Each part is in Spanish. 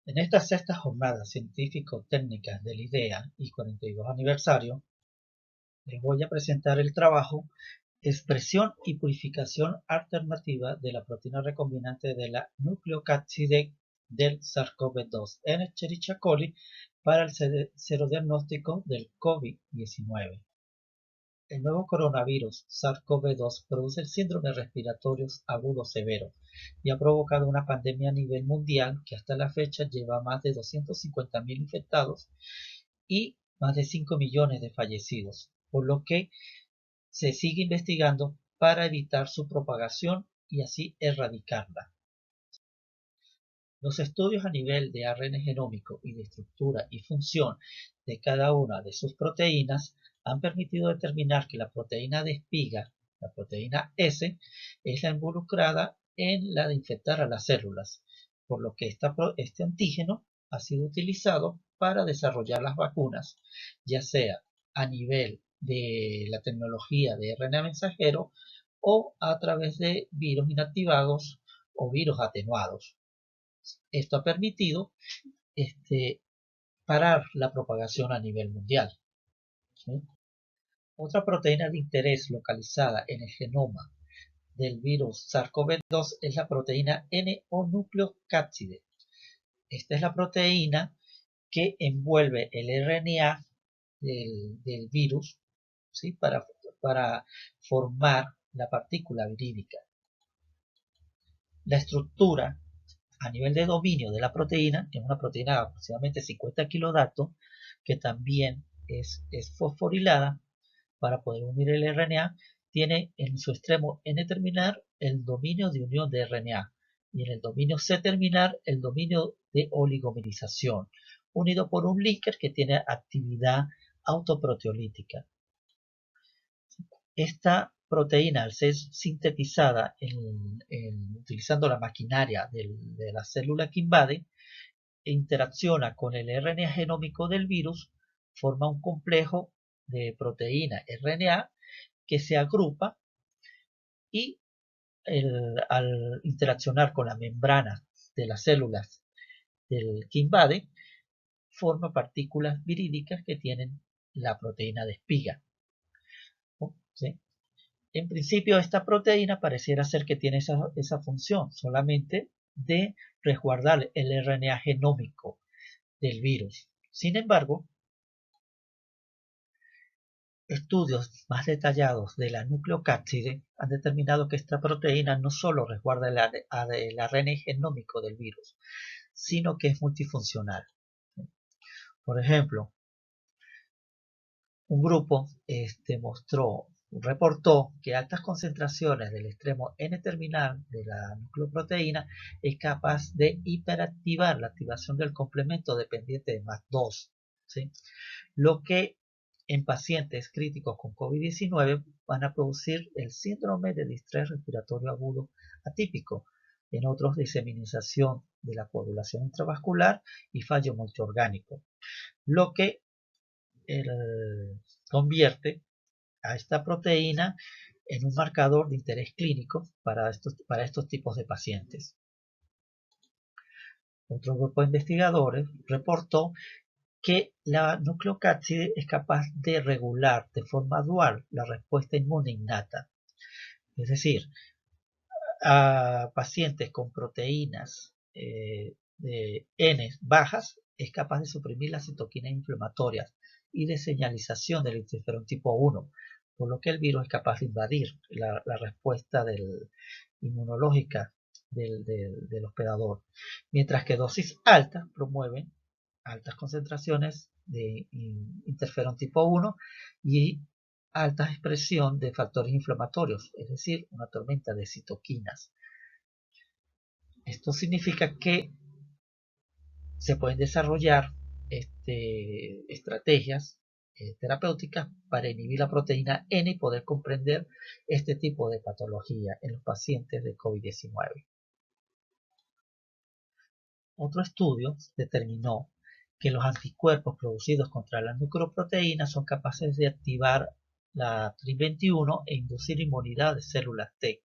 En esta sexta jornada científico-técnica del IDEA y 42 aniversario, les voy a presentar el trabajo Expresión y purificación alternativa de la proteína recombinante de la nucleocápside del SARS-CoV-2 en Escherichia coli para el serodiagnóstico del COVID-19. El nuevo coronavirus SARS-CoV-2 produce síndromes respiratorios agudos severos y ha provocado una pandemia a nivel mundial que hasta la fecha lleva más de 250.000 infectados y más de 5 millones de fallecidos, por lo que se sigue investigando para evitar su propagación y así erradicarla. Los estudios a nivel de ARN genómico y de estructura y función de cada una de sus proteínas han permitido determinar que la proteína de espiga, la proteína S, es la involucrada en la de infectar a las células, por lo que este antígeno ha sido utilizado para desarrollar las vacunas, ya sea a nivel de la tecnología de RNA mensajero o a través de virus inactivados o virus atenuados. Esto ha permitido parar la propagación a nivel mundial, ¿sí? Otra proteína de interés localizada en el genoma del virus SARS-CoV-2 es la proteína N o nucleocápside. Esta es la proteína que envuelve el RNA del virus, ¿sí? para formar la partícula virídica. La estructura a nivel de dominio de la proteína, que es una proteína de aproximadamente 50 kilodalton, que también es fosforilada para poder unir el RNA, tiene en su extremo N terminal el dominio de unión de RNA y en el dominio C terminal el dominio de oligomerización, unido por un linker que tiene actividad autoproteolítica. Esta proteína, al ser sintetizada utilizando la maquinaria de la célula que invade, interacciona con el RNA genómico del virus, forma un complejo de proteína RNA que se agrupa y al interaccionar con la membrana de las células que invade, forma partículas virídicas que tienen la proteína de espiga, ¿sí? En principio, esta proteína pareciera ser que tiene esa función solamente de resguardar el RNA genómico del virus. Sin embargo, estudios más detallados de la nucleocápside han determinado que esta proteína no solo resguarda el ARN genómico del virus, sino que es multifuncional. Por ejemplo, un grupo reportó que altas concentraciones del extremo N-terminal de la nucleoproteína es capaz de hiperactivar la activación del complemento dependiente de MAC2, ¿sí? Lo que en pacientes críticos con COVID-19 van a producir el síndrome de distrés respiratorio agudo atípico, en otros diseminación de la coagulación intravascular y fallo multiorgánico, lo que convierte a esta proteína en un marcador de interés clínico para estos tipos de pacientes. Otro grupo de investigadores reportó que la nucleocápside es capaz de regular de forma dual la respuesta inmune innata. Es decir, a pacientes con proteínas de N bajas es capaz de suprimir las citoquinas inflamatorias y de señalización del interferón tipo 1, por lo que el virus es capaz de invadir la respuesta inmunológica del hospedador, mientras que dosis altas promueven altas concentraciones de interferón tipo 1 y alta expresión de factores inflamatorios, es decir, una tormenta de citoquinas. Esto significa que se pueden desarrollar estrategias terapéuticas para inhibir la proteína N y poder comprender este tipo de patología en los pacientes de COVID-19. Otro estudio determinó que los anticuerpos producidos contra la nucleoproteína son capaces de activar la TRIM21 e inducir inmunidad de células T.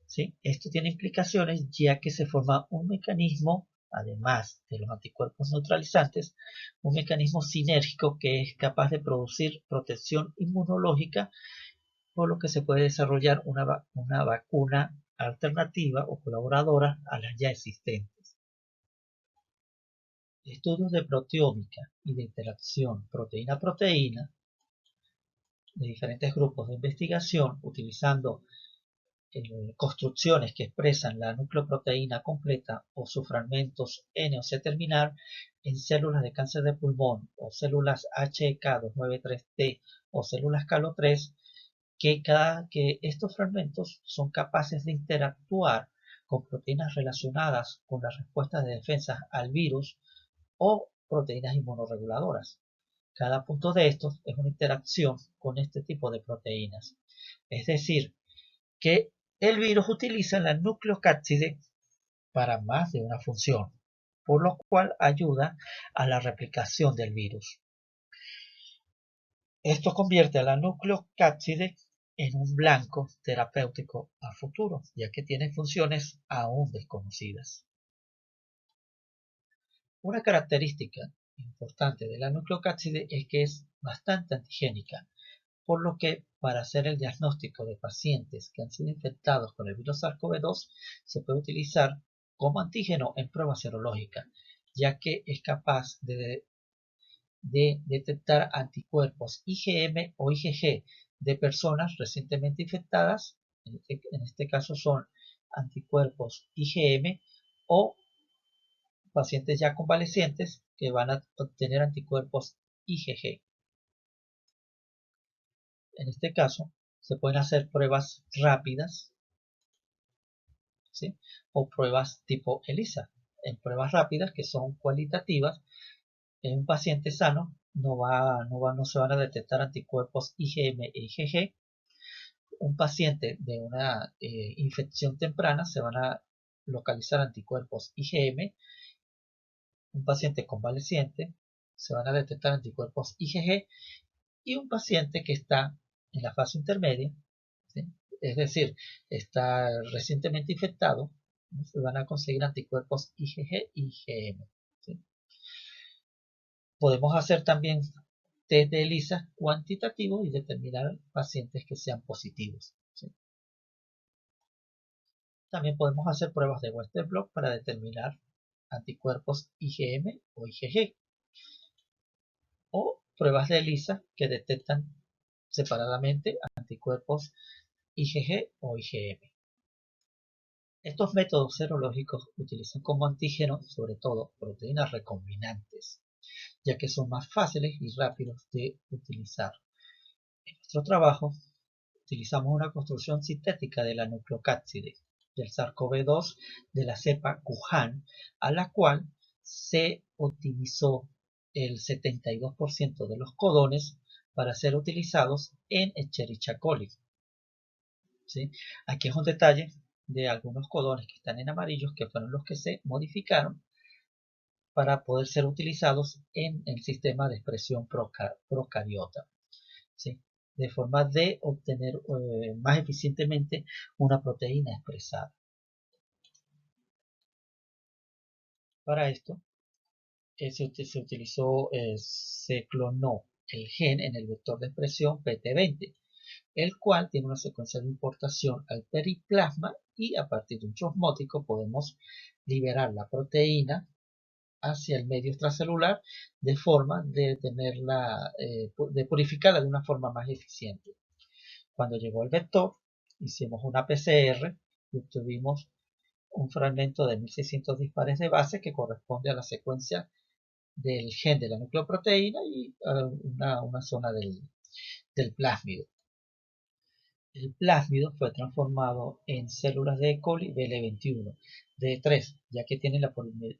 ¿Sí? Esto tiene implicaciones ya que se forma un mecanismo además de los anticuerpos neutralizantes, un mecanismo sinérgico que es capaz de producir protección inmunológica, por lo que se puede desarrollar una vacuna alternativa o colaboradora a las ya existentes. Estudios de proteómica y de interacción proteína-proteína de diferentes grupos de investigación utilizando construcciones que expresan la nucleoproteína completa o sus fragmentos N o C terminal en células de cáncer de pulmón o células HEK293T o células CALO3, que estos fragmentos son capaces de interactuar con proteínas relacionadas con las respuestas de defensa al virus o proteínas inmunorreguladoras. Cada punto de estos es una interacción con este tipo de proteínas. Es decir, que el virus utiliza la nucleocápside para más de una función, por lo cual ayuda a la replicación del virus. Esto convierte a la nucleocápside en un blanco terapéutico a futuro, ya que tiene funciones aún desconocidas. Una característica importante de la nucleocápside es que es bastante antigénica, por lo que para hacer el diagnóstico de pacientes que han sido infectados con el virus SARS-CoV-2 se puede utilizar como antígeno en prueba serológica, ya que es capaz de detectar anticuerpos IgM o IgG de personas recientemente infectadas, en este caso son anticuerpos IgM, o pacientes ya convalecientes que van a obtener anticuerpos IgG. En este caso, se pueden hacer pruebas rápidas, ¿sí? O pruebas tipo ELISA. En pruebas rápidas, que son cualitativas, en un paciente sano no se van a detectar anticuerpos IgM e IgG. Un paciente de una infección temprana se van a localizar anticuerpos IgM. Un paciente convaleciente se van a detectar anticuerpos IgG. Y un paciente que está en la fase intermedia, ¿sí? Es decir, está recientemente infectado, ¿no? Se van a conseguir anticuerpos IgG y IgM, ¿sí? Podemos hacer también test de ELISA cuantitativo y determinar pacientes que sean positivos, ¿sí? También podemos hacer pruebas de Western blot para determinar anticuerpos IgM o IgG, o pruebas de ELISA que detectan separadamente anticuerpos IgG o IgM. Estos métodos serológicos utilizan como antígeno sobre todo proteínas recombinantes, ya que son más fáciles y rápidos de utilizar. En nuestro trabajo utilizamos una construcción sintética de la nucleocápside del SARS-CoV-2 de la cepa Wuhan, a la cual se optimizó el 72% de los codones para ser utilizados en Escherichia coli, ¿sí? Aquí es un detalle de algunos codones que están en amarillos, que fueron los que se modificaron para poder ser utilizados en el sistema de expresión procariota, ¿sí? De forma de obtener más eficientemente una proteína expresada. Para esto se clonó el gen en el vector de expresión PT20, el cual tiene una secuencia de importación al periplasma, y a partir de un osmótico podemos liberar la proteína hacia el medio extracelular de forma de de purificarla de una forma más eficiente. Cuando llegó el vector, hicimos una PCR y obtuvimos un fragmento de 1600 dispares de base que corresponde a la secuencia del gen de la nucleoproteína y una zona del plásmido. El plásmido fue transformado en células de E. coli BL21 D3, ya que tiene la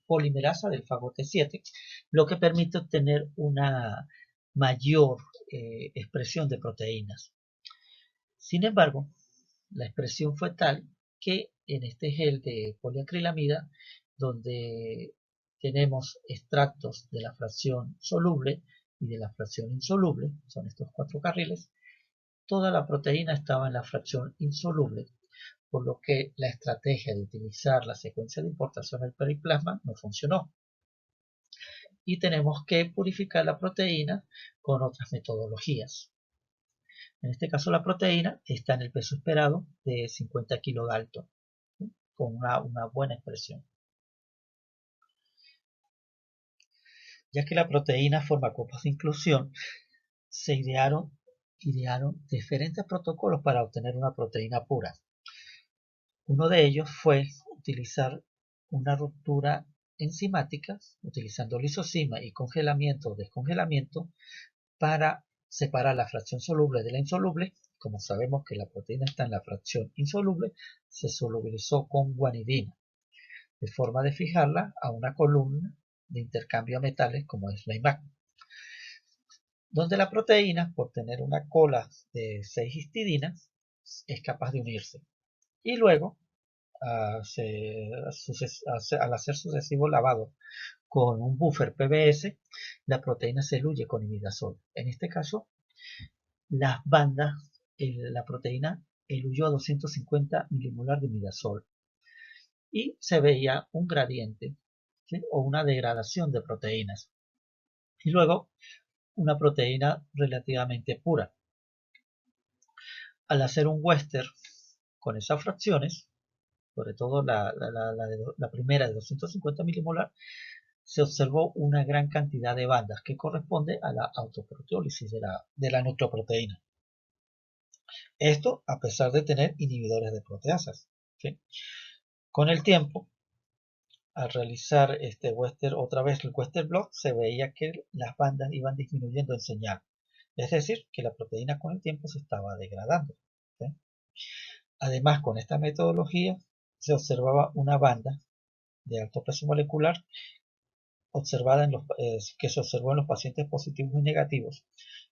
polimerasa del fago T7, lo que permite obtener una mayor expresión de proteínas. Sin embargo, la expresión fue tal que en este gel de poliacrilamida, donde tenemos extractos de la fracción soluble y de la fracción insoluble, son estos 4 carriles, toda la proteína estaba en la fracción insoluble, por lo que la estrategia de utilizar la secuencia de importación del periplasma no funcionó. Y tenemos que purificar la proteína con otras metodologías. En este caso la proteína está en el peso esperado de 50 kilodalton, con una buena expresión. Ya que la proteína forma copos de inclusión, se idearon diferentes protocolos para obtener una proteína pura. Uno de ellos fue utilizar una ruptura enzimática, utilizando lisosima y congelamiento o descongelamiento, para separar la fracción soluble de la insoluble. Como sabemos que la proteína está en la fracción insoluble, se solubilizó con guanidina, de forma de fijarla a una columna de intercambio a metales como es la IMAC, donde la proteína, por tener una cola de 6 histidinas, es capaz de unirse. Y luego, al hacer sucesivo lavado con un buffer PBS, la proteína se diluye con imidazol. En este caso, las bandas, la proteína eluyó a 250 milimolar de imidazol y se veía un gradiente, ¿sí?, o una degradación de proteínas. Y luego, una proteína relativamente pura. Al hacer un Western con esas fracciones, sobre todo la primera de 250 milimolar, se observó una gran cantidad de bandas que corresponde a la autoproteólisis de la nucleoproteína. Esto a pesar de tener inhibidores de proteasas, ¿sí? Con el tiempo, al realizar otra vez el Western blot, se veía que las bandas iban disminuyendo en señal. Es decir, que la proteína con el tiempo se estaba degradando, ¿sí? Además, con esta metodología se observaba una banda de alto peso molecular que se observó en los pacientes positivos y negativos.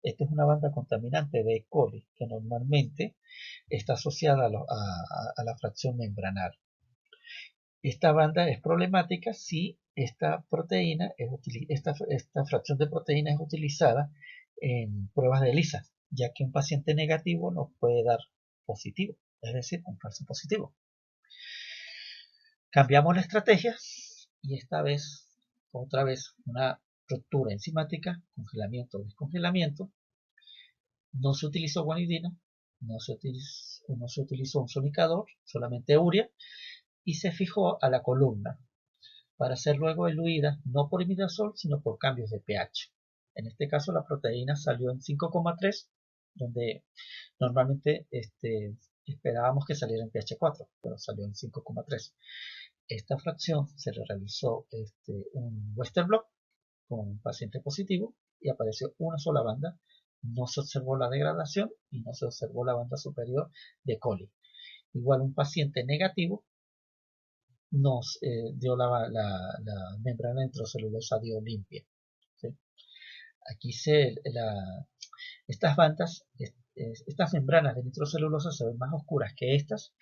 Esta es una banda contaminante de E. coli que normalmente está asociada a la fracción membranal. Esta banda es problemática si esta fracción de proteína es utilizada en pruebas de ELISA, ya que un paciente negativo nos puede dar positivo, es decir, un falso positivo. Cambiamos la estrategia y otra vez, una ruptura enzimática, congelamiento o descongelamiento. No se utilizó guanidina, no se utilizó un sonicador, solamente urea, y se fijó a la columna para ser luego eluida no por imidazol, sino por cambios de pH. En este caso la proteína salió en 5,3, donde normalmente esperábamos que saliera en pH 4, pero salió en 5,3. Esta fracción se le realizó un Western blot con un paciente positivo y apareció una sola banda. No se observó la degradación y no se observó la banda superior de coli. Igual un paciente negativo nos dio la membrana intracelulosa dio limpia, ¿sí? Aquí estas membranas de nitrocelulosa se ven más oscuras que estas,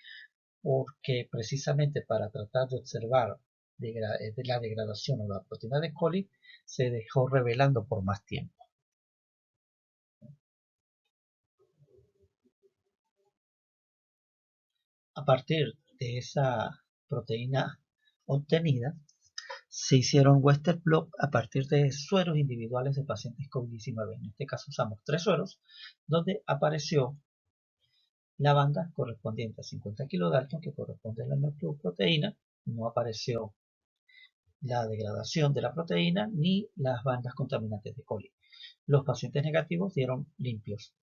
porque precisamente para tratar de observar de la degradación o la proteína de coli se dejó revelando por más tiempo. A partir de esa proteína obtenida, se hicieron Western blot a partir de sueros individuales de pacientes COVID-19. En este caso usamos 3 sueros, donde apareció la banda correspondiente a 50 kilodalton, que corresponde a la nucleoproteína. No apareció la degradación de la proteína ni las bandas contaminantes de coli. Los pacientes negativos dieron limpios,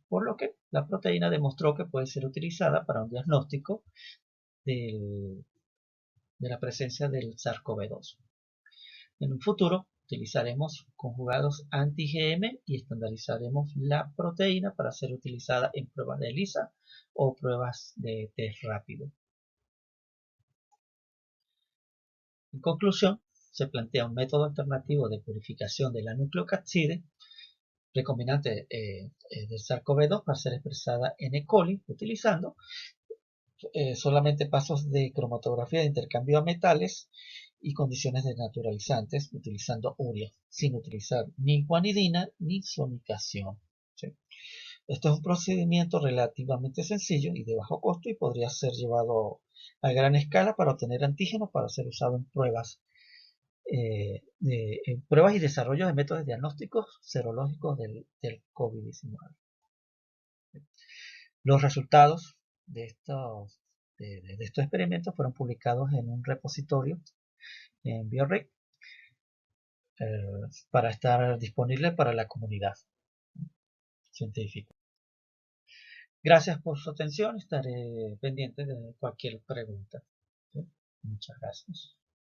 por lo que la proteína demostró que puede ser utilizada para un diagnóstico de la presencia del SARS-CoV-2. En un futuro utilizaremos conjugados anti-GM y estandarizaremos la proteína para ser utilizada en pruebas de ELISA o pruebas de test rápido. En conclusión, se plantea un método alternativo de purificación de la nucleocapside recombinante del SARS-CoV-2 para ser expresada en E. coli, utilizando solamente pasos de cromatografía de intercambio a metales y condiciones desnaturalizantes, utilizando urea, sin utilizar ni guanidina ni sonicación, ¿sí? Esto es un procedimiento relativamente sencillo y de bajo costo y podría ser llevado a gran escala para obtener antígenos para ser usado en pruebas, en pruebas y desarrollo de métodos diagnósticos serológicos del COVID-19. Los resultados de estos experimentos fueron publicados en un repositorio en Biorex para estar disponible para la comunidad científica. Gracias por su atención, estaré pendiente de cualquier pregunta. ¿Sí? Muchas gracias.